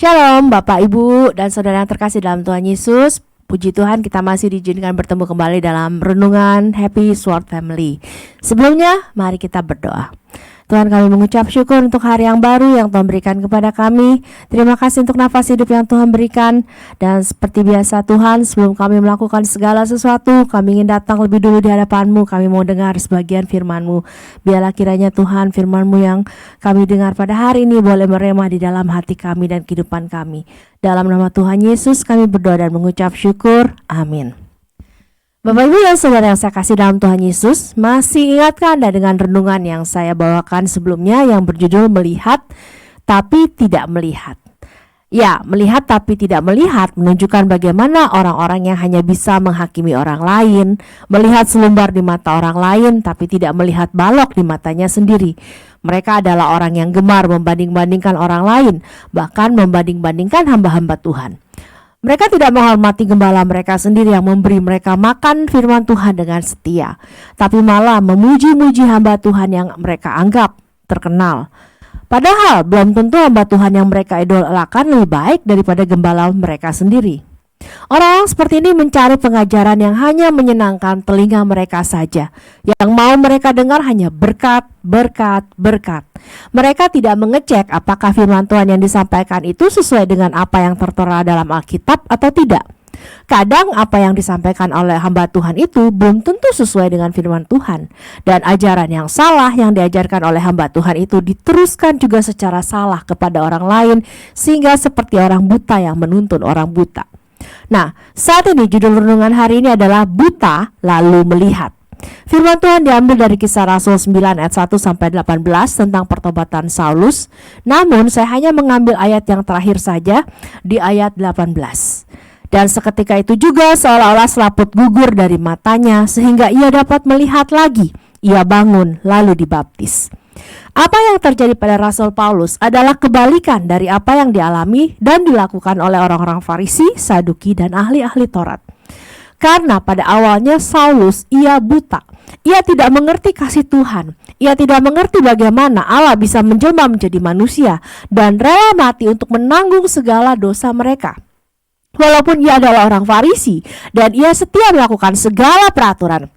Shalom Bapak Ibu dan Saudara yang terkasih dalam Tuhan Yesus. Puji Tuhan kita masih diizinkan bertemu kembali dalam renungan Happy Sword Family. Sebelumnya mari kita berdoa. Tuhan, kami mengucap syukur untuk hari yang baru yang Tuhan berikan kepada kami. Terima kasih untuk nafas hidup yang Tuhan berikan. Dan seperti biasa Tuhan, sebelum kami melakukan segala sesuatu, kami ingin datang lebih dulu di hadapan-Mu. Kami mau dengar sebagian firman-Mu. Biarlah kiranya Tuhan firman-Mu yang kami dengar pada hari ini boleh meremah di dalam hati kami dan kehidupan kami. Dalam nama Tuhan Yesus kami berdoa dan mengucap syukur. Amin. Bapak Ibu dan Saudara yang saya kasih dalam Tuhan Yesus, masih ingatkah Anda dengan renungan yang saya bawakan sebelumnya yang berjudul melihat tapi tidak melihat? Ya, melihat tapi tidak melihat menunjukkan bagaimana orang-orang yang hanya bisa menghakimi orang lain, melihat selumbar di mata orang lain tapi tidak melihat balok di matanya sendiri. Mereka adalah orang yang gemar membanding-bandingkan orang lain, bahkan membanding-bandingkan hamba-hamba Tuhan. Mereka tidak menghormati gembala mereka sendiri yang memberi mereka makan firman Tuhan dengan setia, tapi malah memuji-muji hamba Tuhan yang mereka anggap terkenal. Padahal belum tentu hamba Tuhan yang mereka idolakan lebih baik daripada gembala mereka sendiri. Orang seperti ini mencari pengajaran yang hanya menyenangkan telinga mereka saja. Yang mau mereka dengar hanya berkat, berkat, berkat. Mereka tidak mengecek apakah firman Tuhan yang disampaikan itu sesuai dengan apa yang tertera dalam Alkitab atau tidak. Kadang apa yang disampaikan oleh hamba Tuhan itu belum tentu sesuai dengan firman Tuhan. Dan ajaran yang salah yang diajarkan oleh hamba Tuhan itu diteruskan juga secara salah kepada orang lain, sehingga seperti orang buta yang menuntun orang buta. Nah, saat ini judul renungan hari ini adalah buta lalu melihat. Firman Tuhan diambil dari Kisah Rasul 9 ayat 1 sampai 18 tentang pertobatan Saulus. Namun saya hanya mengambil ayat yang terakhir saja di ayat 18. Dan seketika itu juga seolah-olah selaput gugur dari matanya sehingga ia dapat melihat lagi. Ia bangun lalu dibaptis. Apa yang terjadi pada Rasul Paulus adalah kebalikan dari apa yang dialami dan dilakukan oleh orang-orang Farisi, Saduki, dan ahli-ahli Taurat. Karena pada awalnya Saulus ia buta. Ia tidak mengerti kasih Tuhan. Ia tidak mengerti bagaimana Allah bisa menjelma menjadi manusia dan rela mati untuk menanggung segala dosa mereka. Walaupun ia adalah orang Farisi dan ia setia melakukan segala peraturan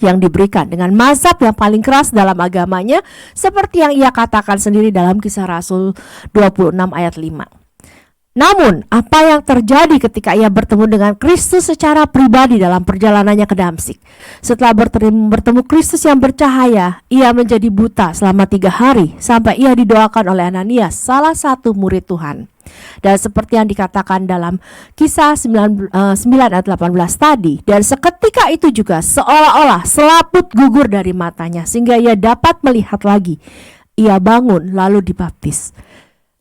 yang diberikan dengan mazhab yang paling keras dalam agamanya, seperti yang ia katakan sendiri dalam Kisah Rasul 26 ayat 5. Namun, apa yang terjadi ketika ia bertemu dengan Kristus secara pribadi dalam perjalanannya ke Damsyik? Setelah bertemu Kristus yang bercahaya, ia menjadi buta selama 3 hari sampai ia didoakan oleh Ananias, salah satu murid Tuhan. Dan seperti yang dikatakan dalam Kisah 9 ayat 18 tadi, dan seketika itu juga seolah-olah selaput gugur dari matanya sehingga ia dapat melihat lagi. Ia bangun lalu dibaptis.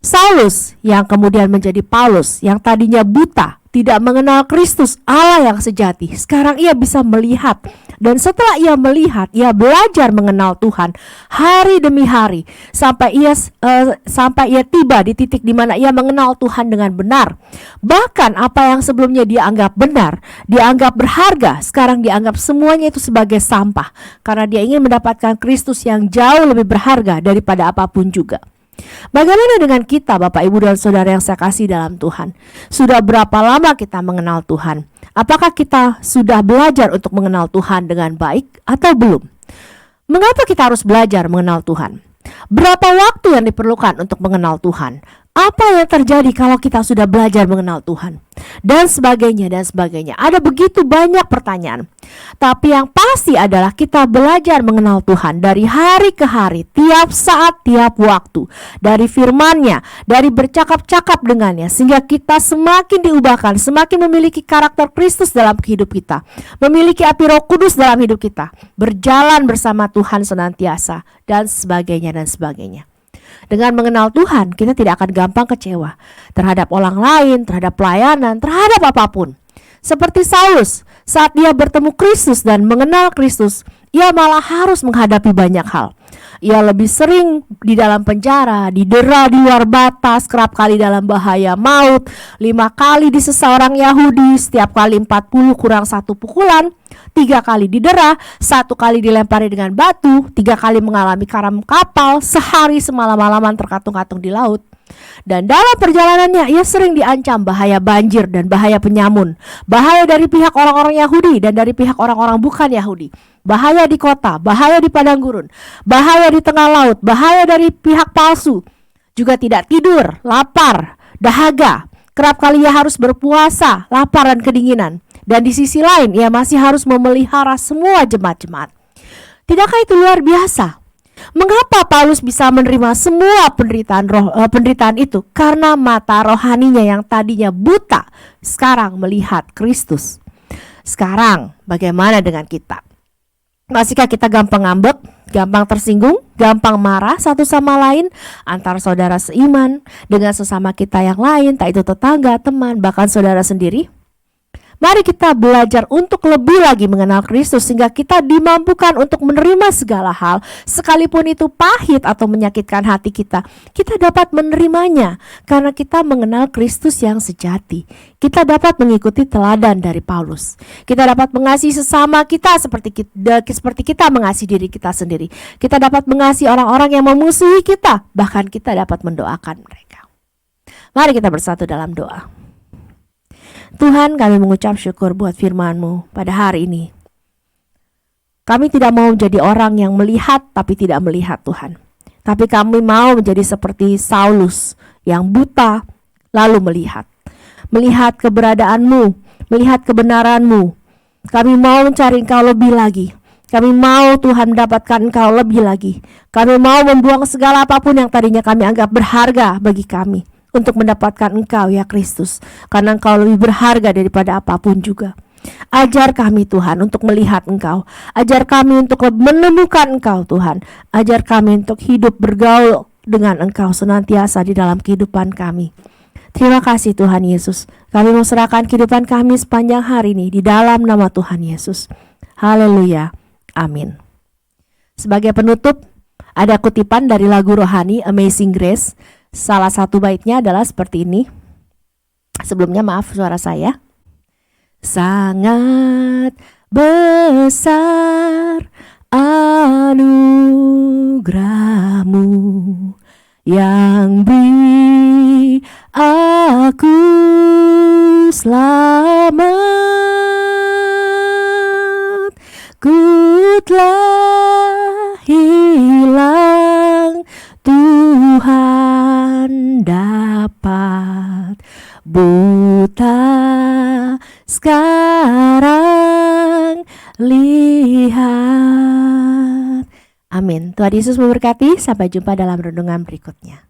Saulus yang kemudian menjadi Paulus yang tadinya buta, tidak mengenal Kristus Allah yang sejati, sekarang ia bisa melihat. Dan setelah ia melihat, ia belajar mengenal Tuhan hari demi hari sampai ia tiba di titik di mana ia mengenal Tuhan dengan benar. Bahkan apa yang sebelumnya dia anggap benar, dianggap berharga, sekarang dianggap semuanya itu sebagai sampah karena dia ingin mendapatkan Kristus yang jauh lebih berharga daripada apapun juga. Bagaimana dengan kita, Bapak, Ibu, dan Saudara yang saya kasih dalam Tuhan? Sudah berapa lama kita mengenal Tuhan? Apakah kita sudah belajar untuk mengenal Tuhan dengan baik atau belum? Mengapa kita harus belajar mengenal Tuhan? Berapa waktu yang diperlukan untuk mengenal Tuhan? Apa yang terjadi kalau kita sudah belajar mengenal Tuhan? Dan sebagainya, dan sebagainya. Ada begitu banyak pertanyaan. Tapi yang pasti adalah kita belajar mengenal Tuhan dari hari ke hari, tiap saat, tiap waktu. Dari firman-Nya, dari bercakap-cakap dengannya, sehingga kita semakin diubahkan, semakin memiliki karakter Kristus dalam hidup kita, memiliki api Roh Kudus dalam hidup kita, berjalan bersama Tuhan senantiasa, dan sebagainya, dan sebagainya. Dengan mengenal Tuhan, kita tidak akan gampang kecewa terhadap orang lain, terhadap pelayanan, terhadap apapun. Seperti Saulus, saat dia bertemu Kristus dan mengenal Kristus, ia malah harus menghadapi banyak hal. Ia lebih sering di dalam penjara, didera di luar batas, kerap kali dalam bahaya maut, 5 kali disesa orang Yahudi, setiap kali 40 kurang 1 pukulan. 3 kali didera, 1 kali dilempari dengan batu, 3 kali mengalami karam kapal, sehari semalam-malaman terkatung-katung di laut. Dan dalam perjalanannya ia sering diancam bahaya banjir dan bahaya penyamun, bahaya dari pihak orang-orang Yahudi dan dari pihak orang-orang bukan Yahudi, bahaya di kota, bahaya di padang gurun, bahaya di tengah laut, bahaya dari pihak palsu. Juga tidak tidur, lapar, dahaga. Kerap kali ia harus berpuasa, lapar dan kedinginan. Dan di sisi lain ia masih harus memelihara semua jemaat-jemaat. Tidakkah itu luar biasa? Mengapa Paulus bisa menerima semua penderitaan itu? Karena mata rohaninya yang tadinya buta sekarang melihat Kristus. Sekarang bagaimana dengan kita? Masihkah kita gampang ngambek, gampang tersinggung, gampang marah satu sama lain antara saudara seiman dengan sesama kita yang lain, tak itu tetangga, teman, bahkan saudara sendiri? Mari kita belajar untuk lebih lagi mengenal Kristus sehingga kita dimampukan untuk menerima segala hal, sekalipun itu pahit atau menyakitkan hati kita. Kita dapat menerimanya karena kita mengenal Kristus yang sejati. Kita dapat mengikuti teladan dari Paulus. Kita dapat mengasihi sesama kita seperti kita mengasihi diri kita sendiri. Kita dapat mengasihi orang-orang yang memusuhi kita, bahkan kita dapat mendoakan mereka. Mari kita bersatu dalam doa. Tuhan, kami mengucap syukur buat firman-Mu pada hari ini. Kami tidak mau menjadi orang yang melihat tapi tidak melihat Tuhan. Tapi kami mau menjadi seperti Saulus yang buta lalu melihat. Melihat keberadaan-Mu, melihat kebenaran-Mu. Kami mau mencari Engkau lebih lagi. Kami mau Tuhan mendapatkan Engkau lebih lagi. Kami mau membuang segala apapun yang tadinya kami anggap berharga bagi kami, untuk mendapatkan Engkau ya Kristus, karena Engkau lebih berharga daripada apapun juga. Ajar kami Tuhan untuk melihat Engkau. Ajar kami untuk menemukan Engkau Tuhan. Ajar kami untuk hidup bergaul dengan Engkau senantiasa di dalam kehidupan kami. Terima kasih Tuhan Yesus. Kami mau serahkan kehidupan kami sepanjang hari ini di dalam nama Tuhan Yesus. Haleluya. Amin. Sebagai penutup, ada kutipan dari lagu rohani Amazing Grace. Salah satu baitnya adalah seperti ini. Sebelumnya maaf suara saya. Sangat besar anugerah-Mu yang beri aku selamat. Ku telah hilang, Tuhan dapat, buta sekarang lihat. Amin. Tuhan Yesus memberkati. Sampai jumpa dalam renungan berikutnya.